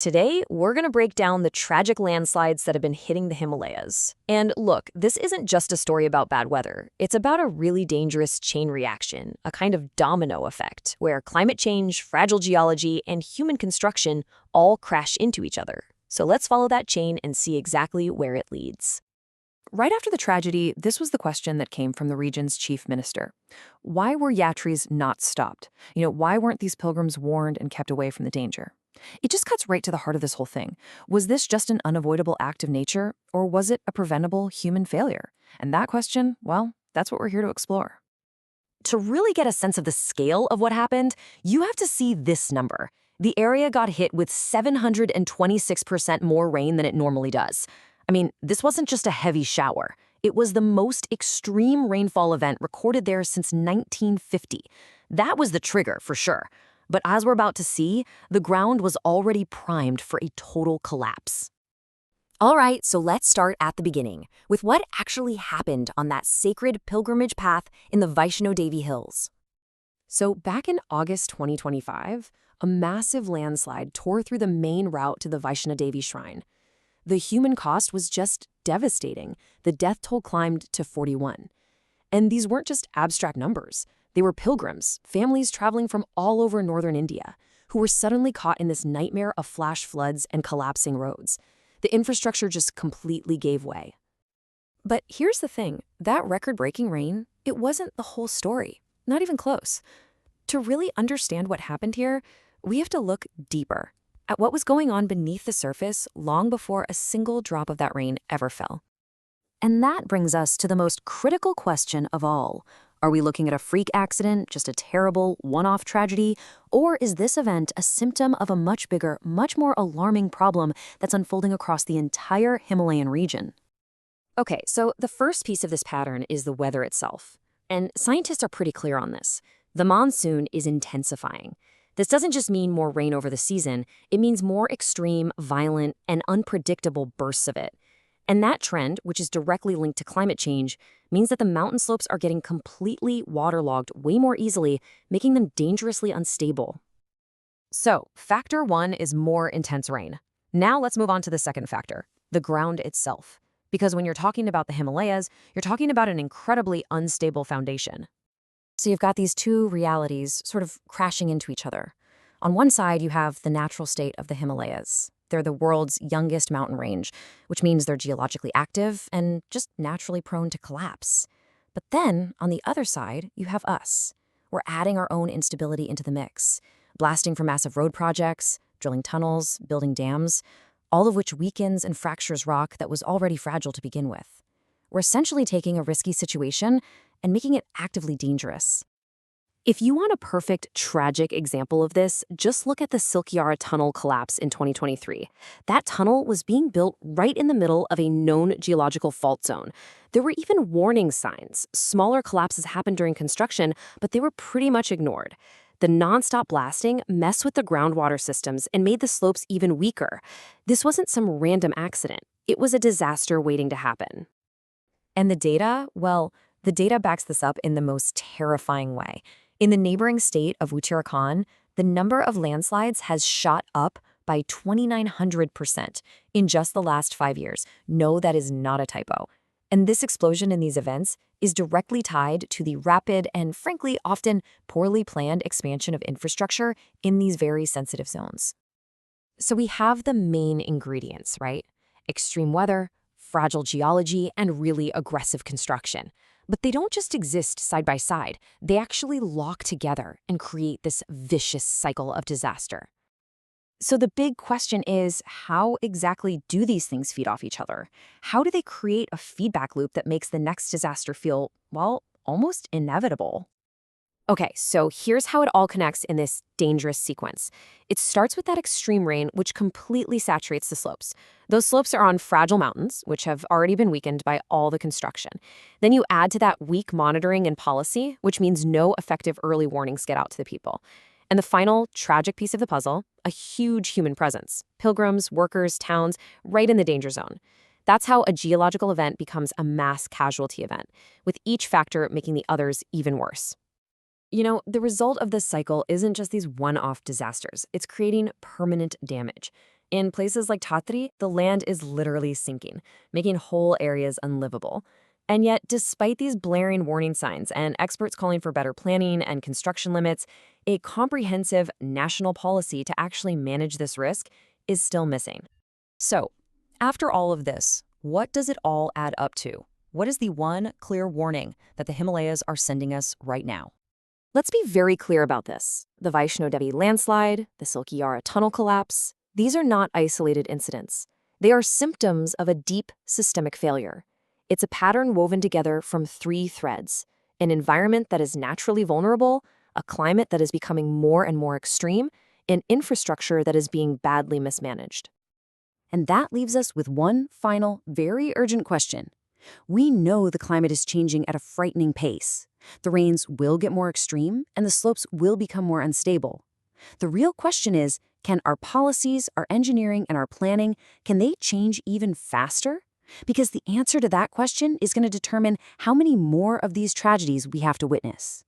Today, we're going to break down the tragic landslides that have been hitting the Himalayas. And look, this isn't just a story about bad weather. It's about a really dangerous chain reaction, a kind of domino effect, where climate change, fragile geology, and human construction all crash into each other. So let's follow that chain and see exactly where it leads. Right after the tragedy, this was the question that came from the region's chief minister. Why were Yatris not stopped? Why weren't these pilgrims warned and kept away from the danger? It just cuts right to the heart of this whole thing. Was this just an unavoidable act of nature, or was it a preventable human failure? And that question, well, that's what we're here to explore. To really get a sense of the scale of what happened, you have to see this number. The area got hit with 726% more rain than it normally does. I mean, this wasn't just a heavy shower. It was the most extreme rainfall event recorded there since 1950. That was the trigger, for sure. But as we're about to see, the ground was already primed for a total collapse. All right, so let's start at the beginning, with what actually happened on that sacred pilgrimage path in the Vaishno Devi Hills. So back in August 2025, a massive landslide tore through the main route to the Vaishno Devi shrine. The human cost was just devastating. The death toll climbed to 41. And these weren't just abstract numbers. They were pilgrims, families traveling from all over northern India, who were suddenly caught in this nightmare of flash floods and collapsing roads. The infrastructure just completely gave way. But here's the thing, that record-breaking rain, it wasn't the whole story, not even close. To really understand what happened here, we have to look deeper at what was going on beneath the surface long before a single drop of that rain ever fell. And that brings us to the most critical question of all. Are we looking at a freak accident, just a terrible, one-off tragedy, or is this event a symptom of a much bigger, much more alarming problem that's unfolding across the entire Himalayan region? Okay, so the first piece of this pattern is the weather itself. And scientists are pretty clear on this. The monsoon is intensifying. This doesn't just mean more rain over the season, it means more extreme, violent, and unpredictable bursts of it. And that trend, which is directly linked to climate change, means that the mountain slopes are getting completely waterlogged way more easily, making them dangerously unstable. So, factor one is more intense rain. Now let's move on to the second factor, the ground itself. Because when you're talking about the Himalayas, you're talking about an incredibly unstable foundation. So you've got these two realities sort of crashing into each other. On one side, you have the natural state of the Himalayas. They're the world's youngest mountain range, which means they're geologically active and just naturally prone to collapse. But then, on the other side, you have us. We're adding our own instability into the mix, blasting for massive road projects, drilling tunnels, building dams, all of which weakens and fractures rock that was already fragile to begin with. We're essentially taking a risky situation and making it actively dangerous. If you want a perfect, tragic example of this, just look at the Silkyara tunnel collapse in 2023. That tunnel was being built right in the middle of a known geological fault zone. There were even warning signs. Smaller collapses happened during construction, but they were pretty much ignored. The nonstop blasting messed with the groundwater systems and made the slopes even weaker. This wasn't some random accident. It was a disaster waiting to happen. And the data? Well, the data backs this up in the most terrifying way. In the neighboring state of Uttarakhand, the number of landslides has shot up by 2,900% in just the last 5 years. No, that is not a typo. And this explosion in these events is directly tied to the rapid and, frankly, often poorly planned expansion of infrastructure in these very sensitive zones. So we have the main ingredients, right? Extreme weather, fragile geology, and really aggressive construction. But they don't just exist side by side. They actually lock together and create this vicious cycle of disaster. So the big question is, how exactly do these things feed off each other? How do they create a feedback loop that makes the next disaster feel, well, almost inevitable? Okay, so here's how it all connects in this dangerous sequence. It starts with that extreme rain, which completely saturates the slopes. Those slopes are on fragile mountains, which have already been weakened by all the construction. Then you add to that weak monitoring and policy, which means no effective early warnings get out to the people. And the final tragic piece of the puzzle, a huge human presence. Pilgrims, workers, towns, right in the danger zone. That's how a geological event becomes a mass casualty event, with each factor making the others even worse. The result of this cycle isn't just these one-off disasters. It's creating permanent damage. In places like Tatri, the land is literally sinking, making whole areas unlivable. And yet, despite these blaring warning signs and experts calling for better planning and construction limits, a comprehensive national policy to actually manage this risk is still missing. So, after all of this, what does it all add up to? What is the one clear warning that the Himalayas are sending us right now? Let's be very clear about this. The Vaishno Devi landslide, the Silkyara tunnel collapse, these are not isolated incidents. They are symptoms of a deep systemic failure. It's a pattern woven together from three threads: an environment that is naturally vulnerable, a climate that is becoming more and more extreme, and infrastructure that is being badly mismanaged. And that leaves us with one final, very urgent question. We know the climate is changing at a frightening pace. The rains will get more extreme, and the slopes will become more unstable. The real question is, can our policies, our engineering, and our planning, can they change even faster? Because the answer to that question is going to determine how many more of these tragedies we have to witness.